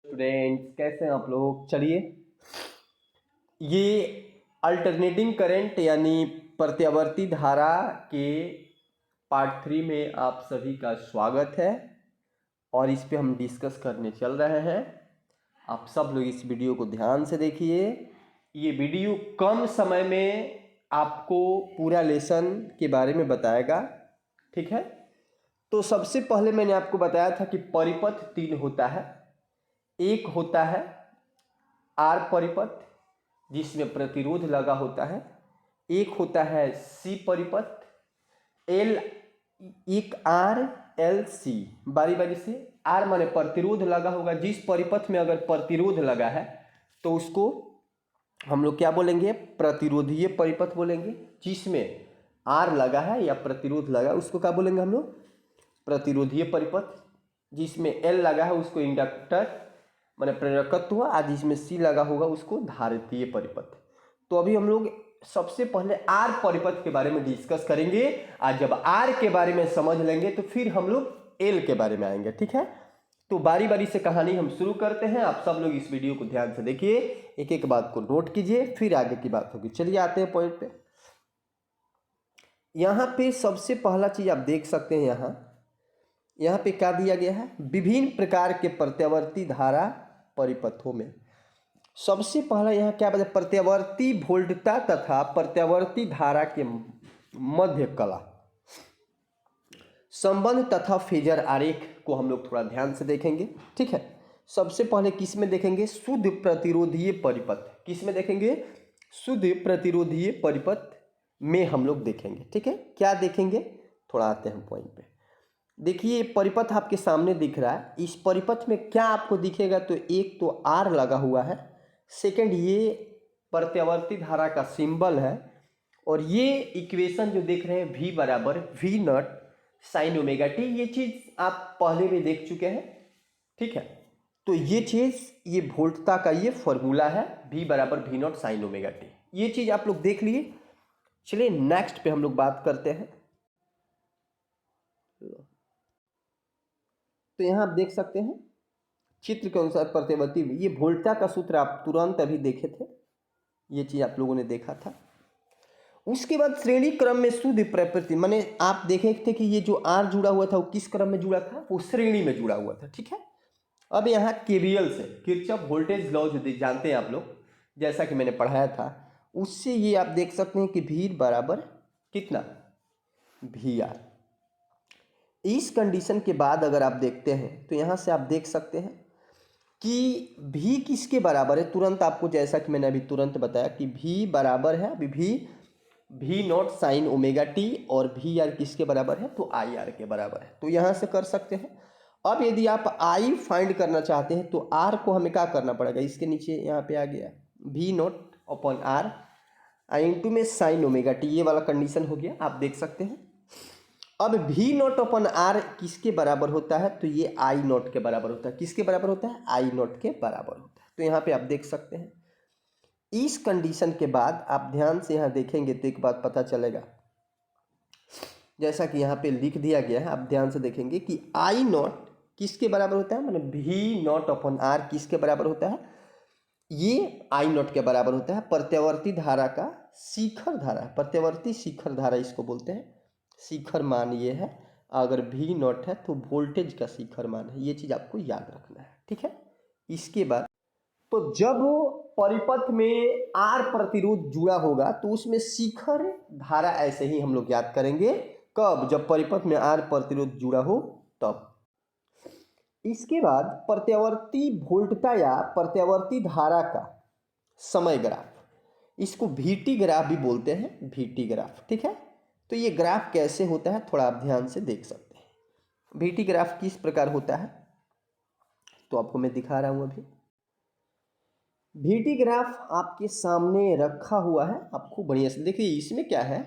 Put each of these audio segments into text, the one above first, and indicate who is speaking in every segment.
Speaker 1: Students कैसे हैं आप लोग। चलिए, ये अल्टरनेटिंग करंट यानी प्रत्यावर्ती धारा के पार्ट 3 में आप सभी का स्वागत है और इस पे हम डिस्कस करने चल रहे हैं। आप सब लोग इस वीडियो को ध्यान से देखिए। ये वीडियो कम समय में आपको पूरा लेसन के बारे में बताएगा, ठीक है। तो सबसे पहले मैंने आपको बताया था कि परिपथ 3 होता है। एक होता है आर परिपथ जिसमें प्रतिरोध लगा होता है, एक होता है सी परिपथ एल, एक आर एल सी। बारी बारी से आर माने प्रतिरोध लगा होगा। जिस परिपथ में अगर प्रतिरोध लगा है तो उसको हम लोग क्या बोलेंगे, प्रतिरोधीय परिपथ बोलेंगे। जिसमें आर लगा है या प्रतिरोध लगा उसको क्या बोलेंगे हम लोग, प्रतिरोधीय परिपथ। जिसमें एल लगा है उसको इंडक्टर माने प्रेरकत्व, आज जिसमें सी लगा होगा उसको धारितीय परिपथ। तो अभी हम लोग सबसे पहले आर परिपथ के बारे में डिस्कस करेंगे। आज जब आर के बारे में समझ लेंगे तो फिर हम लोग एल के बारे में आएंगे, ठीक है। तो बारी बारी से कहानी हम शुरू करते हैं। आप सब लोग इस वीडियो को ध्यान से देखिए, एक एक बात को नोट कीजिए, फिर आगे की बात होगी। चलिए आते हैं पॉइंट पे। यहाँ पे सबसे पहला चीज आप देख सकते हैं, यहाँ पे क्या दिया गया है, विभिन्न प्रकार के प्रत्यावर्ती धारा परिपथों में। सबसे पहला यहाँ क्या बताया, प्रत्यावर्ती वोल्टता तथा प्रत्यावर्ती धारा के मध्य कला संबंध तथा फेजर आरेख को हम लोग थोड़ा ध्यान से देखेंगे, ठीक है। सबसे पहले किस में देखेंगे, शुद्ध प्रतिरोधीय परिपथ। किस में देखेंगे, शुद्ध प्रतिरोधीय परिपथ में हम लोग देखेंगे, ठीक है। क्या देखेंगे, थोड़ा आते हैं पॉइंट पे। देखिए परिपथ आपके सामने दिख रहा है। इस परिपथ में क्या आपको दिखेगा, तो एक तो आर लगा हुआ है, सेकंड ये प्रत्यावर्ती धारा का सिंबल है, और ये इक्वेशन जो देख रहे हैं V बराबर V not sine omega T, ये चीज आप पहले भी देख चुके हैं, ठीक है। तो ये चीज, ये वोल्टता का ये फॉर्मूला है, V बराबर V not sine omega T. ये चीज आप लोग देख लिए। चलिए नेक्स्ट पे हम लोग बात करते हैं। तो यहाँ आप देख सकते हैं चित्र के अनुसार प्रत्यावर्ती, ये वोल्टता का सूत्र आप तुरंत अभी देखे थे, ये चीज आप लोगों ने देखा था। उसके बाद श्रेणी क्रम में शुद्ध प्रकृति, माने आप देखे थे कि ये जो आर जुड़ा हुआ था वो किस क्रम में जुड़ा था, वो श्रेणी में जुड़ा हुआ था, ठीक है। अब यहाँ केवीएल से, किरचॉफ वोल्टेज लॉ जो जानते हैं आप लोग, जैसा कि मैंने पढ़ाया था, उससे ये आप देख सकते हैं कि V बराबर कितना, VR। इस कंडीशन के बाद अगर आप देखते हैं तो यहाँ से आप देख सकते हैं कि V किसके बराबर है, तुरंत आपको, जैसा कि मैंने अभी तुरंत बताया कि V बराबर है अभी V not sine omega T, और VR किसके बराबर है, तो IR के बराबर है। तो यहाँ से कर सकते हैं। अब यदि आप I फाइंड करना चाहते हैं तो R को हमें क्या करना पड़ेगा, इसके नीचे यहाँ पे आ गया V not upon R into में साइन ओमेगा टी, ये वाला कंडीशन हो गया, आप देख सकते हैं। अब V नॉट अपन R किसके बराबर होता है, तो ये I नॉट के बराबर होता है। किसके बराबर होता है, I नॉट के बराबर होता है। तो यहाँ पे आप देख सकते हैं। इस कंडीशन के बाद आप ध्यान से यहाँ देखेंगे तो एक बात पता चलेगा, जैसा कि यहाँ पे लिख दिया गया है, आप ध्यान से देखेंगे कि I नॉट किसके बराबर होता है, मतलब V नॉट अपन R किसके बराबर होता है, ये I नॉट के बराबर होता है प्रत्यावर्ती धारा का शिखर धारा। प्रत्यावर्ती शिखर धारा इसको बोलते हैं। शिखर मान ये है, अगर V नॉट है तो वोल्टेज का शिखर मान है। ये चीज आपको याद रखना है, ठीक है। इसके बाद तो जब परिपथ में R प्रतिरोध जुड़ा होगा तो उसमें शिखर धारा ऐसे ही हम लोग याद करेंगे, कब, जब परिपथ में R प्रतिरोध जुड़ा हो तब। इसके बाद प्रत्यावर्ती वोल्टता या प्रत्यावर्ती धारा का समय ग्राफ, इसको VT ग्राफ भी बोलते हैं, VT ग्राफ, ठीक है। तो ये ग्राफ कैसे होता है थोड़ा आप ध्यान से देख सकते हैं। VT ग्राफ किस प्रकार होता है तो आपको मैं दिखा रहा हूं अभी। VT ग्राफ आपके सामने रखा हुआ है, आपको बढ़िया से देखिए। इसमें क्या है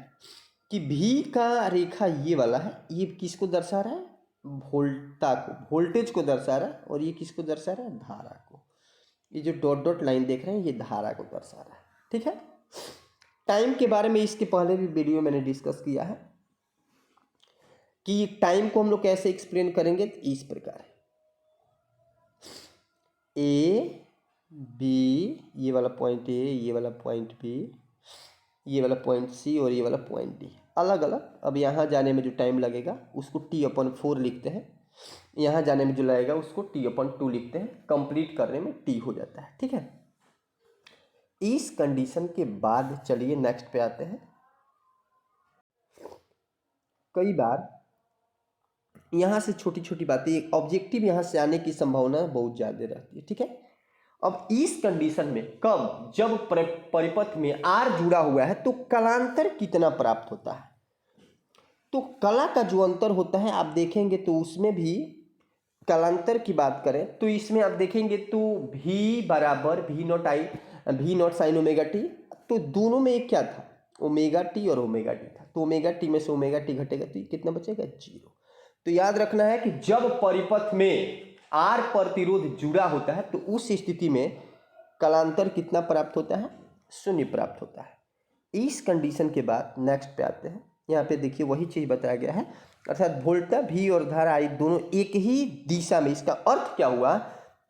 Speaker 1: कि V का रेखा ये वाला है, ये किसको दर्शा रहा है, वोल्टता को, वोल्टेज को दर्शा रहा है, और ये किसको दर्शा रहा है, धारा को। ये जो डॉट डॉट लाइन देख रहे हैं ये धारा को दर्शा रहा है, ठीक है। टाइम के बारे में इसके पहले भी वीडियो मैंने डिस्कस किया है कि टाइम को हम लोग कैसे एक्सप्लेन करेंगे, तो इस प्रकार है बी, ये वाला पॉइंट ए, ये वाला पॉइंट बी, ये वाला पॉइंट सी और ये वाला पॉइंट डी, अलग अलग। अब यहाँ जाने में जो टाइम लगेगा उसको T/4 लिखते हैं, यहाँ जाने में जो लगेगा उसको T/2 लिखते हैं, कंप्लीट करने में T हो जाता है। ठीक है, इस कंडीशन के बाद चलिए नेक्स्ट पे आते हैं। कई बार यहाँ से छोटी छोटी बातें, ऑब्जेक्टिव यहाँ से आने की संभावना बहुत ज़्यादा रहती है। ठीक है, अब इस कंडीशन में कब, जब परिपथ में R जुड़ा हुआ है तो कलांतर कितना प्राप्त होता है। तो कला का जो अंतर होता है आप देखेंगे तो उसमें भी कलांतर की बात करें तो इसमें आप देखेंगे तो V बराबर V0 साइन ओमेगा टी, तो दोनों में एक क्या था, ओमेगा टी और ओमेगा टी था, तो ओमेगा टी में से ओमेगा टी घटेगा तो ये कितना बचेगा, 0। तो याद रखना है कि जब परिपथ में R प्रतिरोध जुड़ा होता है तो उस स्थिति में कलांतर कितना प्राप्त होता है, 0 प्राप्त होता है। इस कंडीशन के बाद नेक्स्ट पे आते हैं। यहाँ पे देखिए वही चीज़ बताया गया है, अर्थात वोल्टा V और धारा I दोनों एक ही दिशा में। इसका अर्थ क्या हुआ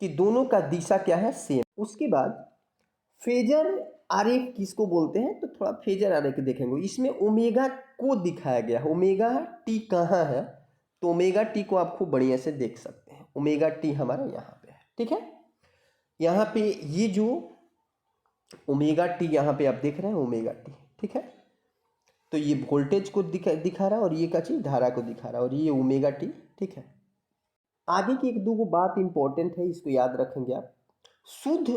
Speaker 1: कि दोनों का दिशा क्या है, सेम। उसके बाद फेजर आरेख किसको बोलते हैं, तो थोड़ा फेजर आरेख देखेंगे। इसमें ओमेगा को दिखाया गया है, ओमेगा टी कहाँ है, तो ओमेगा टी को आप खूब बढ़िया से देख सकते हैं, ओमेगा टी हमारा यहाँ पे है। ठीक है, यहाँ पे ये जो ओमेगा टी यहाँ पे आप देख रहे हैं ओमेगा टी, ठीक है, तो ये वोल्टेज को दिखा रहा है और ये क्या चीज़, धारा को दिखा रहा है, और ये ओमेगा टी। ठीक है, आगे की एक दो बात इंपॉर्टेंट है, इसको याद रखेंगे आप। शुद्ध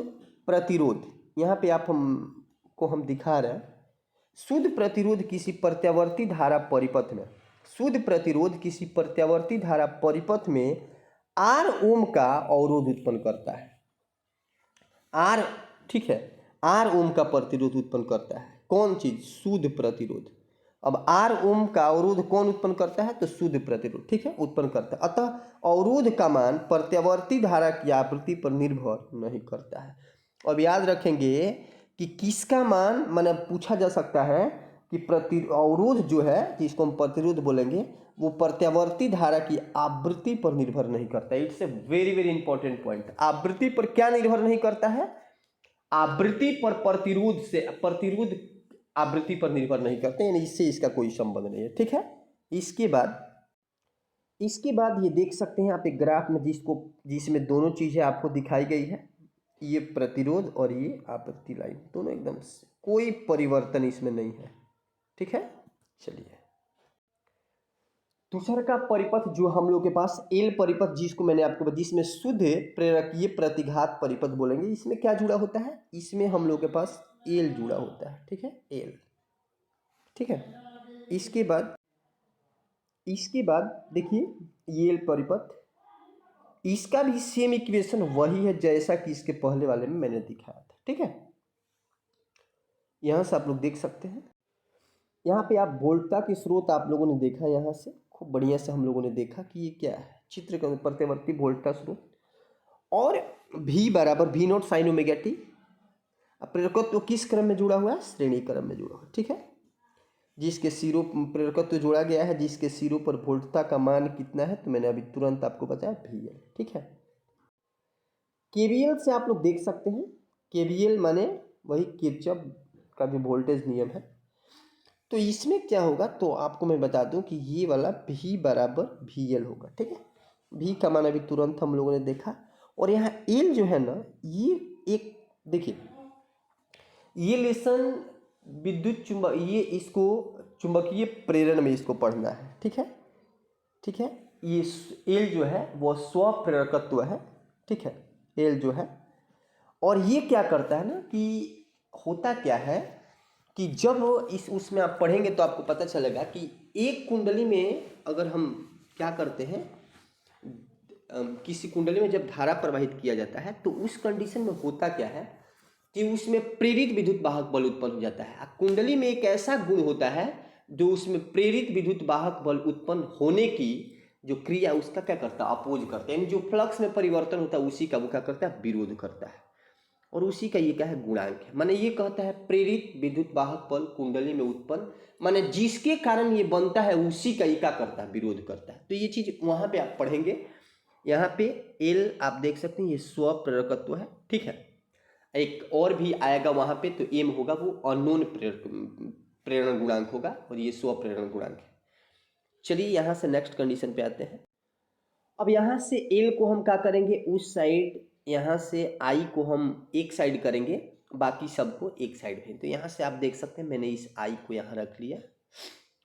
Speaker 1: प्रतिरोध यहाँ पे हम दिखा रहे हैं, शुद्ध प्रतिरोध किसी प्रत्यावर्ती धारा परिपथ में, शुद्ध प्रतिरोध किसी प्रत्यावर्ती धारा परिपथ में R ओम का अवरोध उत्पन्न करता है। R, ठीक है, R ओम का प्रतिरोध उत्पन्न करता है। कौन चीज, शुद्ध प्रतिरोध। अब R ओम का अवरोध कौन उत्पन्न करता है, तो शुद्ध प्रतिरोध, ठीक है, उत्पन्न करता है। अतः अवरोध का मान प्रत्यावर्ती धारा की आवृत्ति पर निर्भर नहीं करता है। अब याद रखेंगे कि किसका मान, माने पूछा जा सकता है कि अवरोध जो है जिसको हम प्रतिरोध बोलेंगे वो प्रत्यावर्ती धारा की आवृत्ति पर निर्भर नहीं करता है। It's a very very important point. आवृत्ति पर क्या निर्भर नहीं करता है, आवृत्ति पर प्रतिरोध से, प्रतिरोध आवृत्ति पर निर्भर नहीं करते, यानी इससे इसका कोई संबंध नहीं है। ठीक है, इसके बाद ये देख सकते हैं आप एक ग्राफ में जिसमें दोनों चीजें आपको दिखाई गई है, ये प्रतिरोध और ये आवृत्ति लाइन, दोनों एकदम कोई परिवर्तन इसमें नहीं है। ठीक है, चलिए दूसरा का परिपथ जो हम लोग के पास एल परिपथ, जिसको मैंने आपको, जिसमें शुद्ध प्रेरकीय प्रतिघात परिपथ बोलेंगे, इसमें क्या जुड़ा होता है, इसमें हम लोग के पास एल जुड़ा होता है। ठीक है, एल, ठीक है। इसके बाद देखिए ये एल परिपथ, इसका भी सेम इक्वेशन वही है जैसा कि इसके पहले वाले में मैंने दिखाया था। ठीक है, यहां से आप लोग देख सकते हैं, यहाँ पे आप वोल्टा के स्रोत आप लोगों ने देखा, यहाँ से खूब बढ़िया से हम लोगों ने देखा कि ये क्या है, चित्र के प्रत्यावर्ती वोल्टा स्रोत, और V बराबर V0 साइन ओमेगा टी। प्रेरकत्व तो किस क्रम में जुड़ा हुआ है, श्रेणी क्रम में जुड़ा हुआ है। ठीक है, जिसके सिरों प्रेरकत्व तो जोड़ा गया है, जिसके सिरों पर वोल्टता का मान कितना है, तो मैंने अभी तुरंत आपको बताया VL। ठीक है, KVL से आप लोग देख सकते हैं, KVL माने वही किरचॉफ का जो वोल्टेज नियम है। तो इसमें क्या होगा, तो आपको मैं बता दूं कि ये वाला V बराबर VL होगा। ठीक है, V का मान अभी तुरंत हम लोगों ने देखा, और यहाँ L जो है ना, ये एक देखिए, ये लेसन विद्युत चुंबक, ये इसको चुंबकीय प्रेरण में इसको पढ़ना है। ठीक है, ठीक है, ये L जो है वो स्वप्रेरकत्व है। ठीक है, L जो है, और ये क्या करता है ना कि होता क्या है कि जब उसमें आप पढ़ेंगे तो आपको पता चलेगा कि एक कुंडली में अगर हम क्या करते हैं, किसी कुंडली में जब धारा प्रवाहित किया जाता है तो उस कंडीशन में होता क्या है कि उसमें प्रेरित विद्युत वाहक बल उत्पन्न हो जाता है। कुंडली में एक ऐसा गुण होता है जो उसमें प्रेरित विद्युत वाहक बल उत्पन्न होने की जो क्रिया उसका क्या करता है, अपोज करता है, यानी जो फ्लक्स में परिवर्तन होता है उसी का वो क्या करता है, विरोध करता है, और उसी का ये क्या है, गुणांक है। माने ये कहता है प्रेरित विद्युत वाहक बल कुंडली में उत्पन्न, माने जिसके कारण ये बनता है उसी का ये क्या करता है, विरोध करता है। तो ये चीज वहां पे आप पढ़ेंगे। यहाँ पे एल आप देख सकते हैं, ये स्वप्रेरकत्व है। ठीक है, एक और भी आएगा वहाँ पे, तो एम होगा वो अननोन प्रेरण गुणांक होगा और ये स्वप्रेरण गुणांक है। चलिए यहाँ से नेक्स्ट कंडीशन पे आते हैं। अब यहाँ से एल को हम क्या करेंगे, उस साइड, यहाँ से आई को हम एक साइड करेंगे, बाकी सबको एक साइड भेज। तो यहाँ से आप देख सकते हैं मैंने इस आई को यहाँ रख लिया,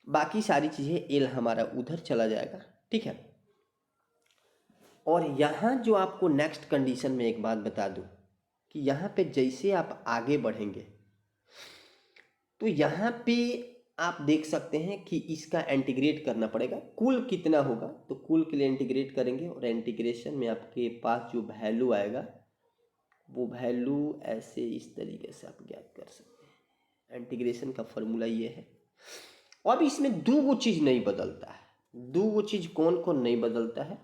Speaker 1: बाकी सारी चीज़ें एल हमारा उधर चला जाएगा, ठीक है। और यहाँ जो आपको नेक्स्ट कंडीशन में एक बात बता दूँ कि यहाँ पे जैसे आप आगे बढ़ेंगे तो यहाँ पे आप देख सकते हैं कि इसका इंटीग्रेट करना पड़ेगा। कुल कितना होगा, तो कुल के लिए इंटीग्रेट करेंगे और इंटीग्रेशन में आपके पास जो वैल्यू आएगा वो वैल्यू ऐसे इस तरीके से आप ज्ञात कर सकते हैं। इंटीग्रेशन का फॉर्मूला ये है। अब इसमें दो वो चीज़ नहीं बदलता है। दो वो चीज़ कौन कौन नहीं बदलता है,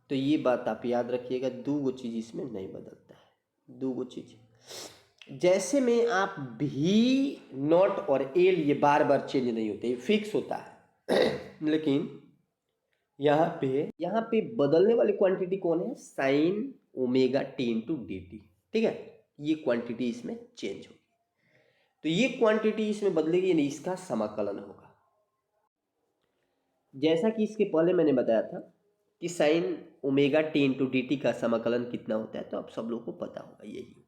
Speaker 1: तो ये बात आप याद रखिएगा, दो वो चीज़ इसमें नहीं बदलता है। दो वो चीज़ जैसे में आप भी नॉट और एल ये बार बार चेंज नहीं होते, ये फिक्स होता है लेकिन यहाँ पे बदलने वाली क्वांटिटी कौन है, sine omega T into D T, ठीक है। ये क्वांटिटी इसमें चेंज होगी, तो ये क्वांटिटी इसमें बदलेगी, यानी इसका समाकलन होगा। जैसा कि इसके पहले मैंने बताया था कि sine omega T into D T का समाकलन कितना होता है, तो आप सब लोगों को पता होगा यही होता है,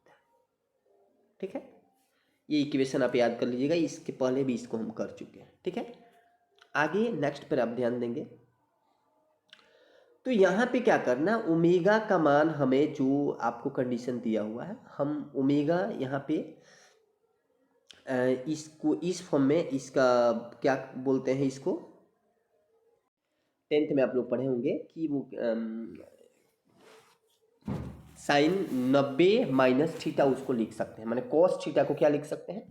Speaker 1: ठीक है। ये इक्वेशन आप याद कर लीजिएगा, इसके पहले भी इसको हम कर चुके हैं, ठीक है। आगे नेक्स्ट पर आप ध्यान देंगे तो यहाँ पे क्या करना, ओमेगा का मान हमें जो आपको कंडीशन दिया हुआ है, हम ओमेगा यहाँ पे इसको इस फॉर्म में, इसका क्या बोलते हैं, इसको 10th में आप लोग पढ़े होंगे कि वो साइन 90 माइनस थीटा उसको लिख सकते हैं, माने कॉस थीटा को क्या लिख सकते हैं,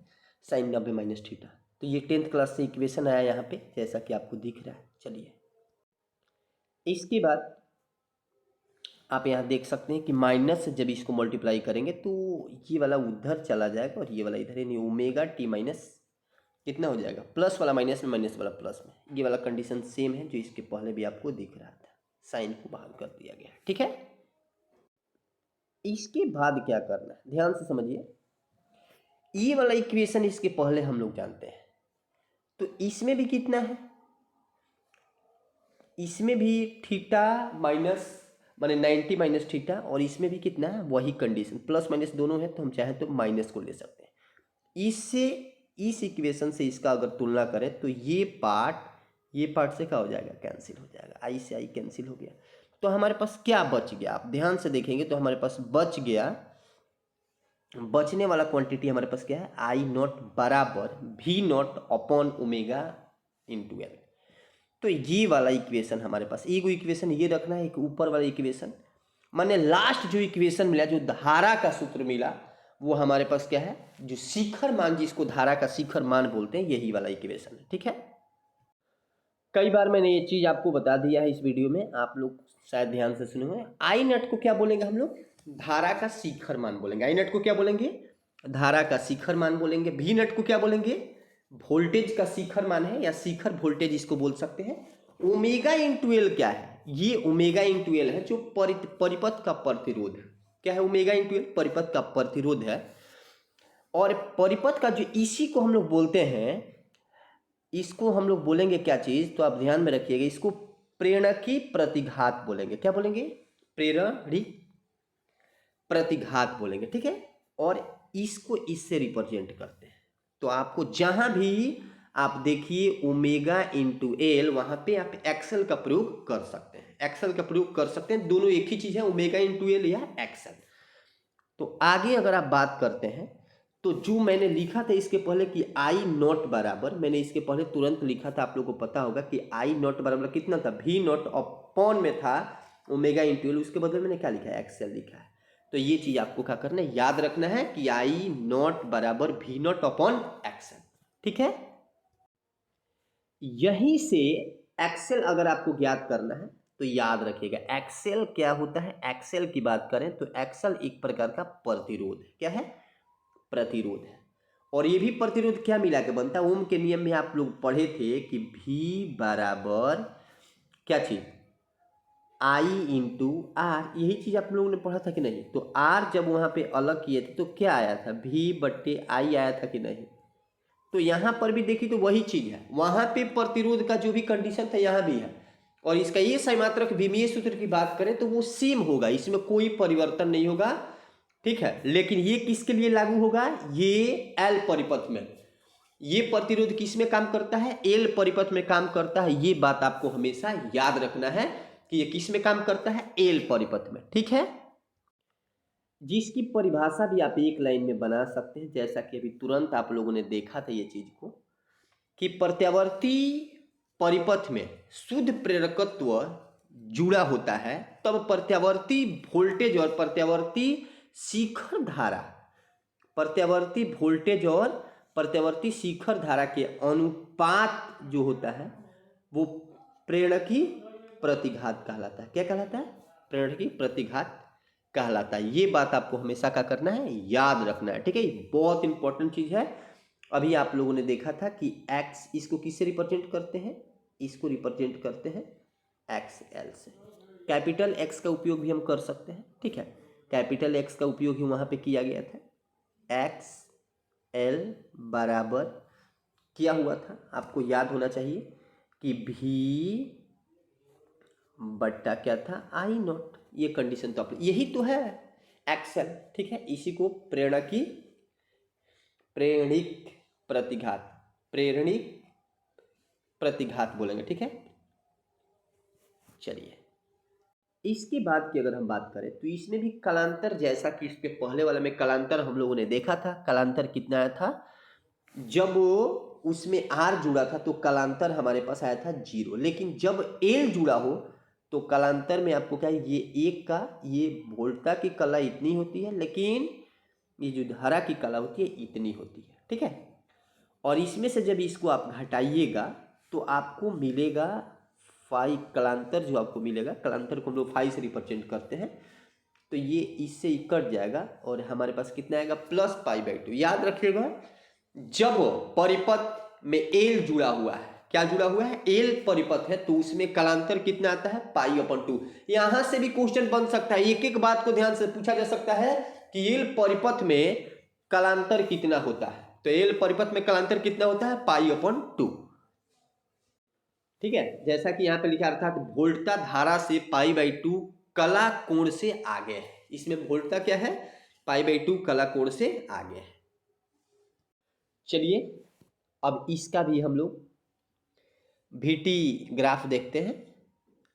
Speaker 1: साइन 90 माइनस थीटा। तो ये 10th क्लास से इक्वेशन आया यहाँ पे, जैसा कि आपको दिख रहा है। चलिए इसके बाद आप यहाँ देख सकते हैं कि माइनस से जब इसको मल्टीप्लाई करेंगे तो ये वाला उधर चला जाएगा और ये वाला इधर, यानी ओमेगा टी माइनस कितना हो जाएगा, प्लस वाला माइनस में, माइनस वाला प्लस में। ये वाला कंडीशन सेम है जो इसके पहले भी आपको दिख रहा था, साइन को बाहर कर दिया गया, ठीक है। इसके बाद क्या करना है, ध्यान से समझिए। ये वाला इक्वेशन इसके पहले हम लोग जानते हैं, तो इसमें भी कितना है, इसमें भी थीटा माइनस माने 90 माइनस थीटा, और इसमें भी कितना है, वही कंडीशन, प्लस माइनस दोनों है, तो हम चाहें तो माइनस को ले सकते हैं। इससे इस इक्वेशन से इसका अगर तुलना करें तो ये पार्ट से क्या हो जाएगा, कैंसिल हो जाएगा, आई से आई कैंसिल हो गया। तो हमारे पास क्या बच गया, आप ध्यान से देखेंगे तो हमारे पास बच गया, बचने वाला क्वांटिटी हमारे पास क्या है, आई नॉट बराबर भी not upon omega into L. तो ये वाला इक्वेशन हमारे पास, एक इक्वेशन ये रखना है, एक ऊपर वाला इक्वेशन, माने लास्ट जो इक्वेशन मिला, जो धारा का सूत्र मिला, वो हमारे पास क्या है, जो शिखर मान, जिसको धारा का शिखर मान बोलते हैं, यही वाला इक्वेशन है, ठीक है। कई बार मैंने ये चीज़ आपको बता दिया है इस वीडियो में, आप लोग शायद ध्यान से सुने हुए। आई नट को क्या बोलेंगे हम लोग, धारा का शिखर मान बोलेंगे। आई नट को क्या बोलेंगे, धारा का शिखर मान बोलेंगे। भी नट को क्या बोलेंगे, वोल्टेज का शिखर मान है, या शिखर वोल्टेज इसको बोल सकते हैं। ओमेगा इंटू एल क्या है, ये ओमेगा इंटू एल है जो परिपथ का प्रतिरोध है। क्या है, ओमेगा इंटू एल परिपथ का प्रतिरोध है। और परिपथ का जो, इसी को हम लोग बोलते हैं, इसको हम लोग बोलेंगे क्या चीज़, तो आप ध्यान में रखिएगा, इसको प्रेरकी प्रतिघात बोलेंगे। क्या बोलेंगे, प्रेरणी प्रतिघात बोलेंगे, ठीक है। और इसको इससे रिप्रेजेंट करते हैं। तो आपको जहां भी आप देखिए ओमेगा इंटू एल, वहां पे आप एक्सेल का प्रयोग कर सकते हैं, एक्सेल का प्रयोग कर सकते हैं। दोनों एक ही चीज है, ओमेगा इंटू एल या एक्सेल। तो आगे अगर आप बात करते हैं तो जो मैंने लिखा था इसके पहले कि आई नॉट बराबर, मैंने इसके पहले तुरंत लिखा था, आप लोगों को पता होगा कि आई नॉट बराबर कितना था, भी नॉट अपॉन में था ओमेगा इंटू एल, उसके बदले मैंने क्या लिखा है, एक्सेल लिखा है। तो ये चीज आपको क्या करना है, याद रखना है कि आई नॉट बराबर भी नॉट अपॉन एक्सेल, ठीक है। यहीं से एक्सेल अगर आपको ज्ञात करना है तो याद रखिएगा, एक्सेल क्या होता है। एक्सेल की बात करें तो एक्सेल एक प्रकार का प्रतिरोध है। क्या है, प्रतिरोध है। और ये भी प्रतिरोध क्या मिला के बनता है, ओम के नियम में आप लोग पढ़े थे कि भी बराबर क्या चीज, आई इंटू आर, यही चीज़ आप लोगों ने पढ़ा था कि नहीं? तो आर जब वहाँ पे अलग किए थे तो क्या आया था? भी बट्टे आई आया था कि नहीं? तो यहाँ पर भी देखिए तो वही चीज़ है, वहाँ पे प्रतिरोध का जो भी कंडीशन था यहाँ भी है, और इसका ये सैमात्रक विमीय सूत्र की बात करें तो वो सेम होगा, इसमें कोई परिवर्तन नहीं होगा, ठीक है। लेकिन ये किसके लिए लागू होगा? ये एल परिपथ में, ये प्रतिरोध किस में काम करता है? एल परिपथ में काम करता है। ये बात आपको हमेशा याद रखना है कि ये किस में काम करता है? एल परिपथ में, ठीक है। जिसकी परिभाषा भी आप एक लाइन में बना सकते हैं, जैसा कि अभी तुरंत आप लोगों ने देखा था ये चीज को, कि प्रत्यावर्ती परिपथ में शुद्ध प्रेरकत्व जुड़ा होता है, तब प्रत्यावर्ती वोल्टेज और प्रत्यावर्ती शिखर धारा, प्रत्यावर्ती वोल्टेज और प्रत्यावर्ती शिखर धारा के अनुपात जो होता है वो प्रेरकी प्रतिघात कहलाता है। क्या कहलाता है? प्रेरकी प्रतिघात कहलाता है। ये बात आपको हमेशा क्या करना है? याद रखना है, ठीक है। ये बहुत इंपॉर्टेंट चीज है। अभी आप लोगों ने देखा था कि x इसको किससे रिप्रेजेंट करते हैं? इसको रिप्रेजेंट करते हैं एक्स एल से। कैपिटल एक्स का उपयोग भी हम कर सकते हैं, ठीक है। कैपिटल एक्स का उपयोग ही वहां पे किया गया था। एक्स एल बराबर क्या हुआ था? आपको याद होना चाहिए कि भी बट्टा क्या था? आई नॉट। ये कंडीशन तो आप, यही तो है एक्सएल, ठीक है। इसी को प्रेरणिक प्रतिघात, प्रेरणिक प्रतिघात बोलेंगे, ठीक है। चलिए, इसके बाद की अगर हम बात करें तो इसमें भी कलांतर, जैसा कि इसके पहले वाला में कलांतर हम लोगों ने देखा था। कलांतर कितना आया था? जब उसमें आर जुड़ा था तो कलांतर हमारे पास आया था 0, लेकिन जब एल जुड़ा हो तो कलांतर में आपको क्या है? ये एक का, ये वोल्टा की कला इतनी होती है, लेकिन ये जो धारा की कला होती है इतनी होती है, ठीक है। और इसमें से जब इसको आप घटाइएगा तो आपको मिलेगा फाई। कलांतर जो आपको मिलेगा, कलांतर को हम लोग फाई से रिप्रेजेंट करते हैं, तो ये इससे ही कट जाएगा और हमारे पास कितना आएगा? प्लस पाई/2। याद रखिएगा, जब परिपथ में एल जुड़ा हुआ है, क्या जुड़ा हुआ है? एल परिपथ है, तो उसमें कलांतर कितना आता है? पाई/2। यहां से भी क्वेश्चन बन सकता है, एक एक बात को ध्यान से पूछा जा सकता है कि एल परिपथ में कलांतर कितना होता है। तो एल परिपथ में कलांतर कितना होता है? पाई/2, ठीक है। जैसा कि यहाँ पे लिखा था, वोल्टा धारा से पाई/2 कला कोण से आगे है। इसमें वोल्टा क्या है? पाई/2 कला कोण से आगे है। चलिए, अब इसका भी हम लोग VT ग्राफ देखते हैं,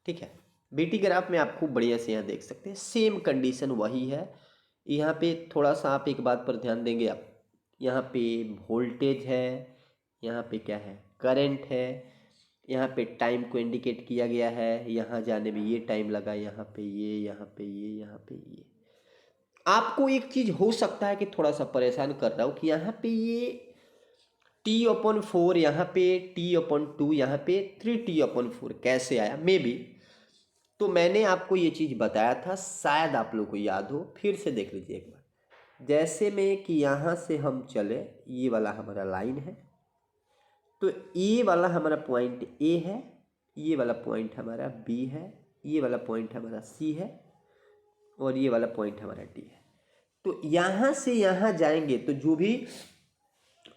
Speaker 1: ठीक है। VT ग्राफ में आप खूब बढ़िया से यहाँ देख सकते हैं, सेम कंडीशन वही है। यहाँ पे थोड़ा सा आप एक बात पर ध्यान देंगे, आप यहाँ पे वोल्टेज है, यहाँ पे क्या है? करंट है, यहाँ पे टाइम को इंडिकेट किया गया है, यहाँ जाने में ये टाइम लगा, यहाँ पे ये, यहाँ पे ये, यहाँ पे ये। आपको एक चीज हो सकता है कि थोड़ा सा परेशान कर रहा हूँ कि यहाँ पे ये T/4, यहाँ पे T/2, यहाँ पे 3T/4 कैसे आया? मे बी तो मैंने आपको ये चीज़ बताया था, शायद आप लोग को याद हो, फिर से देख लीजिए एक बार। जैसे में कि यहाँ से हम चले, ये वाला हमारा लाइन है, तो ये वाला हमारा पॉइंट ए है, ये वाला पॉइंट हमारा बी है, ये वाला पॉइंट हमारा सी है, और ये वाला पॉइंट हमारा डी है। तो यहाँ से यहाँ जाएंगे तो जो भी,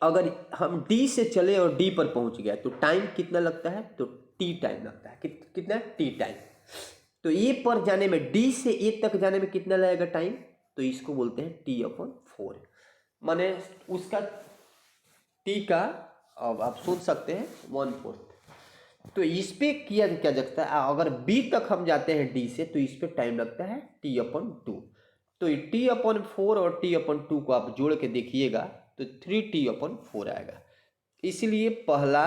Speaker 1: अगर हम डी से चले और डी पर पहुँच गया तो टाइम कितना लगता है? तो टी टाइम लगता है। कितना? T time. तो ए पर जाने में, डी से ए तक जाने में कितना लगेगा टाइम? तो इसको बोलते हैं T/4, माने उसका टी का, अब आप सोच सकते हैं 1/4। तो इस पे किया जा सकता है, अगर बी तक हम जाते हैं डी से तो इस पे टाइम लगता है T/2। तो T/4 और T/2 को आप जोड़ के देखिएगा तो 3T/4 आएगा। इसलिए पहला,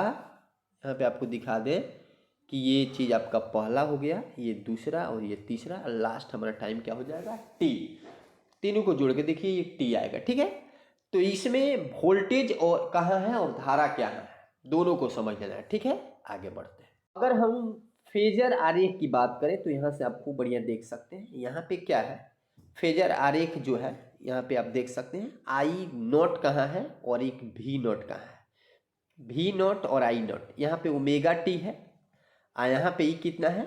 Speaker 1: यहाँ पे आपको दिखा दें कि ये चीज़ आपका पहला हो गया, ये दूसरा और ये तीसरा, लास्ट हमारा टाइम क्या हो जाएगा? टी। तीनों को जोड़ के देखिए ये टी आएगा, ठीक है। तो इसमें वोल्टेज और कहाँ है और धारा क्या है, दोनों को समझ लेना है, ठीक है। आगे बढ़ते हैं। अगर हम फेजर आरेख की बात करें तो यहाँ से आपको बढ़िया देख सकते हैं, यहाँ पे क्या है? फेजर आरेख जो है यहाँ पे आप देख सकते हैं, I0 कहाँ है और एक V0 कहाँ है। V0 और I0, यहाँ पे ओमेगा टी है, यहाँ पे ई कितना है?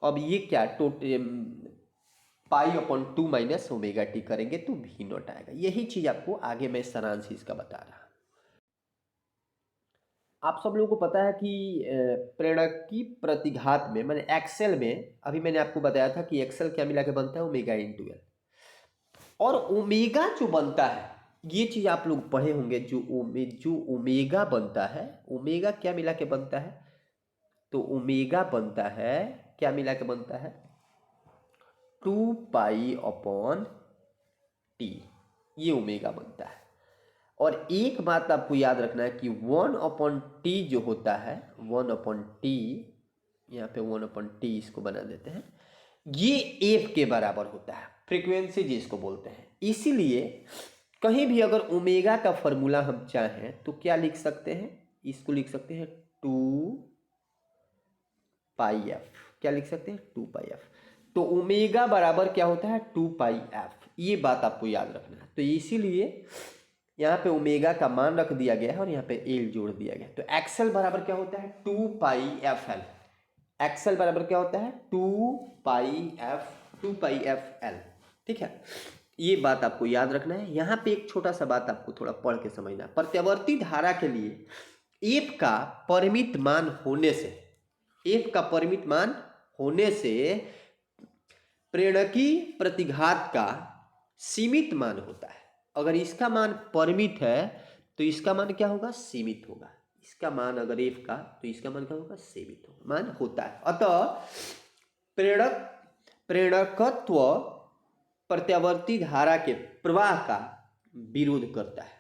Speaker 1: अब ये क्या pi upon 2 minus omega T करेंगे तो भी नॉट आएगा। यही चीज़ आपको आगे मैं सारांश इसका बता रहा। आप सब लोगों को पता है कि प्रेरकी प्रतिघात में मैंने एक्सेल में अभी मैंने आपको बताया था कि एक्सेल क्या मिला के बनता है ओमेगा इंटू एल, और ओमेगा जो बनता है ये चीज़ आप लोग पढ़े होंगे, जो ओमेगा बनता है, ओमेगा क्या मिला के बनता है, तो ओमेगा बनता है क्या मिला के बनता है 2 पाई अपॉन टी, ये ओमेगा बनता है। और एक बात आपको याद रखना है कि 1/t जो होता है 1/t, यहाँ पे 1/t इसको बना देते हैं, ये एफ के बराबर होता है, फ्रीक्वेंसी जिसको बोलते हैं। इसीलिए कहीं भी अगर ओमेगा का फॉर्मूला हम चाहें तो क्या लिख सकते हैं, इसको लिख सकते हैं 2 पाई एफ। क्या लिख सकते हैं 2 पाई एफ। तो ओमेगा बराबर क्या होता है 2 पाई एफ, ये बात आपको याद रखना है। तो इसीलिए यहाँ पे ओमेगा का मान रख दिया गया है और यहाँ पे एल जोड़ दिया गया है। तो एक्सएल बराबर क्या होता है 2 पाई एफ एल। एक्सएल बराबर क्या होता है 2 पाई एफ एल। ठीक है, ये बात आपको याद रखना है। यहाँ पे एक छोटा सा बात आपको थोड़ा पढ़ के समझना है। प्रत्यावर्ती धारा के लिए एफ का परिमित मान होने से, एफ का परिमित मान होने से प्रेरकी प्रतिघात का सीमित मान होता है। अगर इसका मान परिमित है तो इसका मान क्या होगा सीमित होगा। इसका मान अगर एफ का, तो इसका मान क्या होगा सीमित होगा, मान होता है। अतः प्रेरकत्व प्रत्यावर्ती धारा के प्रवाह का विरोध करता है।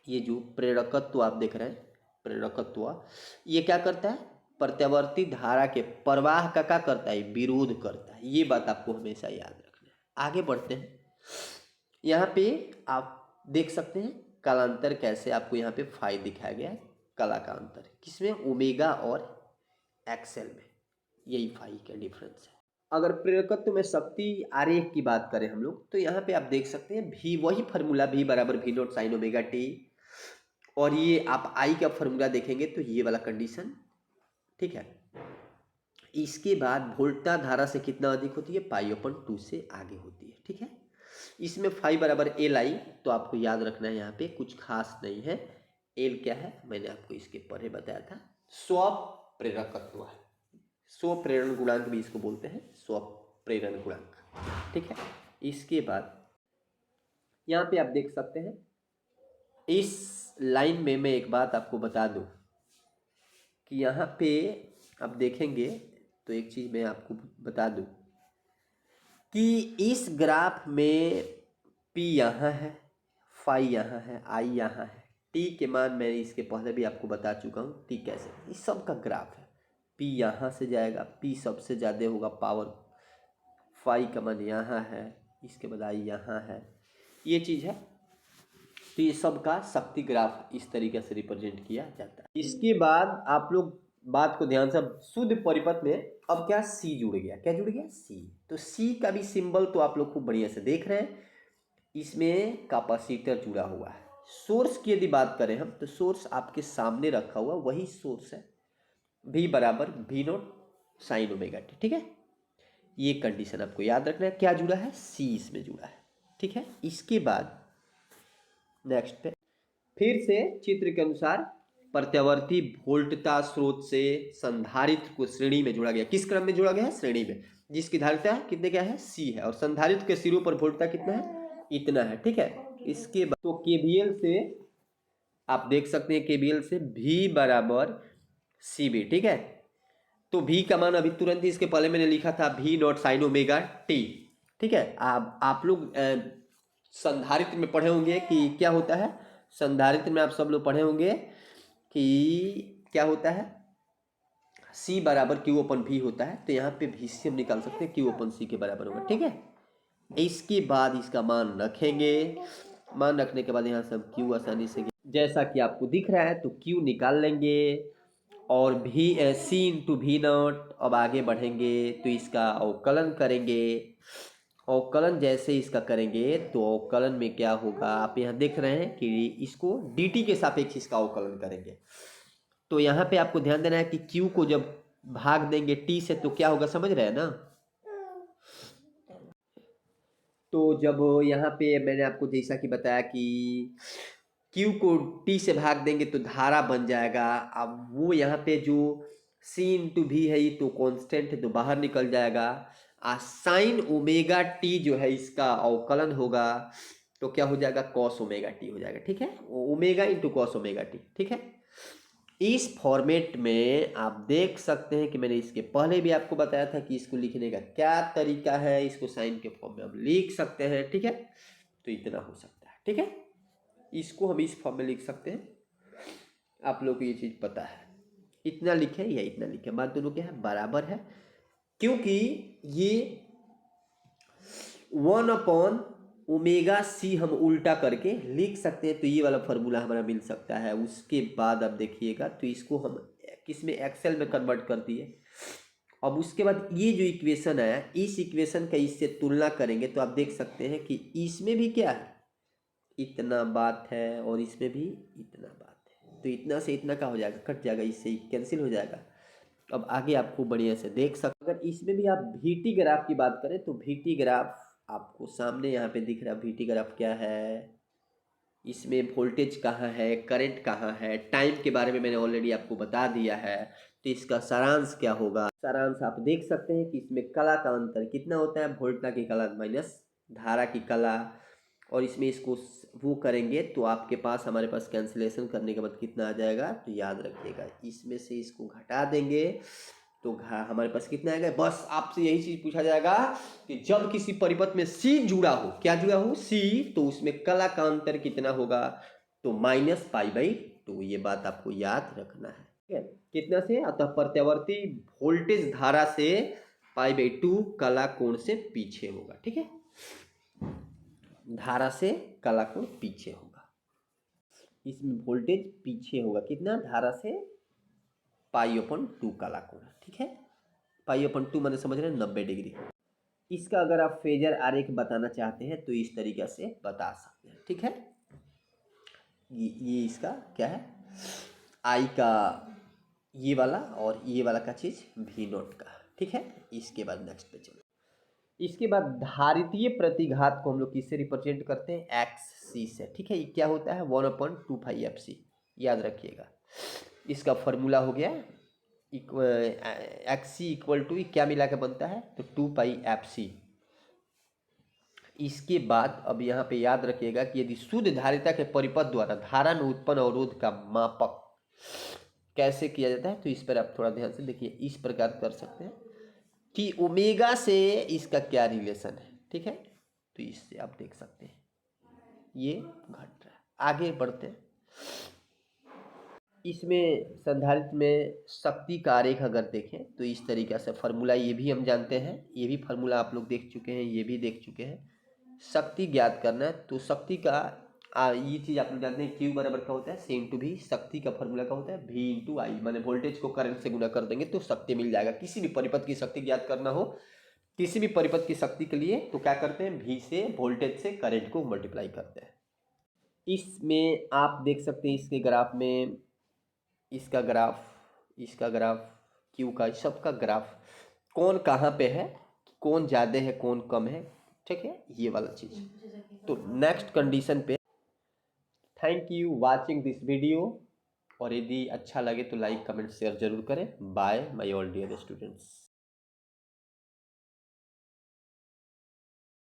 Speaker 1: ये जो प्रेरकत्व आप देख रहे हैं, प्रेरकत्व ये क्या करता है प्रत्यावर्ती धारा के प्रवाह का क्या करता है विरोध करता है। ये बात आपको हमेशा याद रखना है। आगे बढ़ते हैं। यहाँ पे आप देख सकते हैं कालांतर कैसे, आपको यहाँ पे फाई दिखाया गया है, कला का अंतर किसमें ओमेगा और एक्सेल में, यही फाई का डिफरेंस है। अगर प्रेरकत्व में शक्ति आरेख की बात करें हम लोग तो यहाँ पे आप देख सकते हैं भी वही फार्मूला भी बराबर भी नॉट साइन ओमेगा टी, और ये आप आई का फार्मूला देखेंगे तो ये वाला कंडीशन। ठीक है, इसके बाद वोल्टा धारा से कितना अधिक होती है पाई अपन 2 से आगे होती है। ठीक है, इसमें फाई बराबर एल आई, तो आपको याद रखना है यहाँ पे कुछ खास नहीं है। एल क्या है मैंने आपको इसके पहले बताया था, स्वप्रेरकत्व है, स्वप्रेरण गुणांक भी इसको बोलते हैं, स्वप्रेरण गुणांक। ठीक है, इसके बाद यहाँ पे आप देख सकते हैं इस लाइन में मैं एक बात आपको बता दूं कि यहाँ पे आप देखेंगे तो एक चीज़ मैं आपको बता दूं कि इस ग्राफ में पी यहाँ है, फाई यहाँ है, आई यहाँ है, टी के मान मैंने इसके पहले भी आपको बता चुका हूँ टी कैसे, इस सब का ग्राफ है। पी यहाँ से जाएगा, पी सबसे ज़्यादा होगा पावर, फाई का मान यहाँ है, इसके बाद आई यहाँ है, ये चीज़ है। तो ये सब का शक्ति ग्राफ इस तरीके से रिप्रेजेंट किया जाता है। इसके बाद आप लोग बात को ध्यान से, शुद्ध परिपथ में अब क्या सी जुड़ गया, क्या जुड़ गया सी। तो सी का भी सिंबल तो आप लोग खूब बढ़िया से देख रहे हैं, इसमें कैपेसिटर जुड़ा हुआ है। सोर्स की यदि बात करें हम तो सोर्स आपके सामने रखा हुआ वही सोर्स है, भी बराबर भी नॉट साइन ओमेगा टी। ठीक है, ये कंडीशन आपको याद रखना है, क्या जुड़ा है सी इसमें जुड़ा है। ठीक है, इसके बाद नेक्स्ट पे फिर से चित्र के अनुसार प्रत्यावर्ती वोल्टता स्रोत से संधारित्र को श्रेणी में जोड़ा गया। किस क्रम में जोड़ा गया है श्रेणी में, जिसकी धारिता कितने क्या है सी है, और संधारित्र के सिरों पर वोल्टता कितना है इतना है। ठीक है, इसके बाद तो केवीएल से आप देख सकते हैं, केवीएल से भी बराबर सी बी। ठीक है, तो भी का मान अभी तुरंत ही इसके पहले मैंने लिखा था भी नॉट साइन ओमेगा टी। ठीक है, आप लोग संधारित्र में पढ़े होंगे कि क्या होता है, संधारित्र में आप सब लोग पढ़े होंगे कि क्या होता है C बराबर क्यू अपन भी होता है। तो यहाँ पे भी से हम निकाल सकते हैं क्यू अपन सी के बराबर होगा। ठीक है, इसके बाद इसका मान रखेंगे, मान रखने के बाद यहाँ से हम क्यू आसानी से जैसा कि आपको दिख रहा है तो क्यू निकाल लेंगे, और भी सी इंटू भी नॉट। अब आगे बढ़ेंगे तो इसका अवकलन करेंगे, अवकलन जैसे इसका करेंगे तो अवकलन में क्या होगा आप यहाँ देख रहे हैं कि इसको dt के सापेक्ष इसका अवकलन करेंगे। तो यहाँ पे आपको ध्यान देना है कि q को जब भाग देंगे टी से तो क्या होगा, समझ रहे हैं ना। तो जब यहाँ पे मैंने आपको जैसा कि बताया कि Q को T से भाग देंगे तो धारा बन जाएगा। अब वो यहाँ पे जो C इंटू भी है ये तो कांस्टेंट है तो बाहर निकल जाएगा। साइन ओमेगा टी जो है इसका अवकलन होगा तो क्या हो जाएगा, कॉस ओमेगा टी हो जाएगा। ठीक है, omega into cos omega T. ठीक है, इस फॉर्मेट में आप देख सकते हैं कि मैंने इसके पहले भी आपको बताया था कि इसको लिखने का क्या तरीका है। इसको साइन के फॉर्म में हम लिख सकते हैं। ठीक है, तो इतना हो सकता है। ठीक है, इसको हम इस फॉर्म में लिख सकते हैं। आप लोगों को ये चीज़ पता है, इतना लिखे या इतना लिखे, मान दोनों क्या है, बराबर है। क्योंकि ये 1/ओमेगा c हम उल्टा करके लिख सकते हैं तो ये वाला फॉर्मूला हमारा मिल सकता है। उसके बाद अब देखिएगा तो इसको हम किस में, एक्सेल में कन्वर्ट कर दिए। अब उसके बाद ये जो इक्वेशन है, इस इक्वेशन का इससे तुलना करेंगे तो आप देख सकते हैं कि इसमें भी क्या है, इतना बात है और इसमें भी इतना बात है। तो इतना से इतना का हो जाएगा, कट जाएगा, इससे कैंसिल हो जाएगा। अब आगे आपको बढ़िया से देख सकते। अगर इसमें भी आप VT ग्राफ की बात करें तो VT ग्राफ आपको सामने यहाँ पे दिख रहा है। VT ग्राफ क्या है, इसमें वोल्टेज कहाँ है, करंट कहाँ है, टाइम के बारे में मैंने ऑलरेडी आपको बता दिया है। तो इसका सारांश क्या होगा, सारांश आप देख सकते हैं कि इसमें कला का अंतर कितना होता है, वोल्टा की कला माइनस धारा की कला। और इसमें इसको वो करेंगे तो आपके पास, हमारे पास कैंसिलेशन करने के बाद कितना आ जाएगा, तो याद रखिएगा इसमें से इसको घटा देंगे तो हमारे पास कितना आएगा। बस आपसे यही चीज पूछा जाएगा कि जब किसी परिपथ में C जुड़ा हो, क्या जुड़ा हो, C, तो उसमें कला का अंतर कितना होगा, तो -π/2। ये बात आपको याद रखना है। ठीक है, कितना से, अतः प्रत्यावर्ती वोल्टेज धारा से π/2 कला कोण से पीछे होगा। ठीक है, धारा से कला कोण पीछे होगा, इसमें वोल्टेज पीछे होगा कितना, धारा से π/2 कला कोण। ठीक है, π/2 मैंने समझ रहे हैं 90 डिग्री। इसका अगर आप फेजर आरेख बताना चाहते हैं तो इस तरीके से बता सकते हैं। ठीक है, ये इसका क्या है, I का ये वाला और ये वाला का चीज़ V0 का। ठीक है, इसके बाद नेक्स्ट पे चलो। इसके बाद धारितीय प्रतिघात को हम लोग किससे रिप्रेजेंट करते हैं, XC से। ठीक है, ये क्या होता है, 1/2πfc, याद रखिएगा। इसका फॉर्मूला हो गया XC इक्वल टू क्या मिला के बनता है, तो 2πfc। इसके बाद अब यहाँ पे याद रखिएगा कि यदि शुद्ध धारिता के परिपथ द्वारा धारा में उत्पन्न अवरोध का मापक कैसे किया जाता है, तो इस पर आप थोड़ा ध्यान से देखिए। इस प्रकार कर सकते हैं कि ओमेगा से इसका क्या रिलेशन है। ठीक है, तो इससे आप देख सकते हैं ये घट रहा है। आगे बढ़ते हैं। इसमें संधारित्र में शक्ति का आरेख अगर देखें तो इस तरीके से फॉर्मूला, ये भी हम जानते हैं, ये भी फॉर्मूला आप लोग देख चुके हैं, ये भी देख चुके हैं। शक्ति ज्ञात करना है तो शक्ति का ये चीज़ आप लोग जानते हैं, Q बराबर क्या होता है, C इंटू भी। शक्ति का फॉर्मूला क्या होता है, V इंटू I। माने वोल्टेज को करंट से गुना कर देंगे तो शक्ति मिल जाएगा। किसी भी परिपथ की शक्ति ज्ञात करना हो, किसी भी परिपथ की शक्ति के लिए तो क्या करते हैं, V से, वोल्टेज से करंट को मल्टीप्लाई करते हैं। इसमें आप देख सकते हैं इसके ग्राफ में, इसका ग्राफ Q का, सबका ग्राफ कौन कहाँ पे है, कौन ज़्यादा है कौन कम है। ठीक है, ये वाला चीज़। तो नेक्स्ट कंडीशन पे, thank you watching this video. और यदि अच्छा लगे तो लाइक कमेंट शेयर जरूर करें। Bye my all dear students.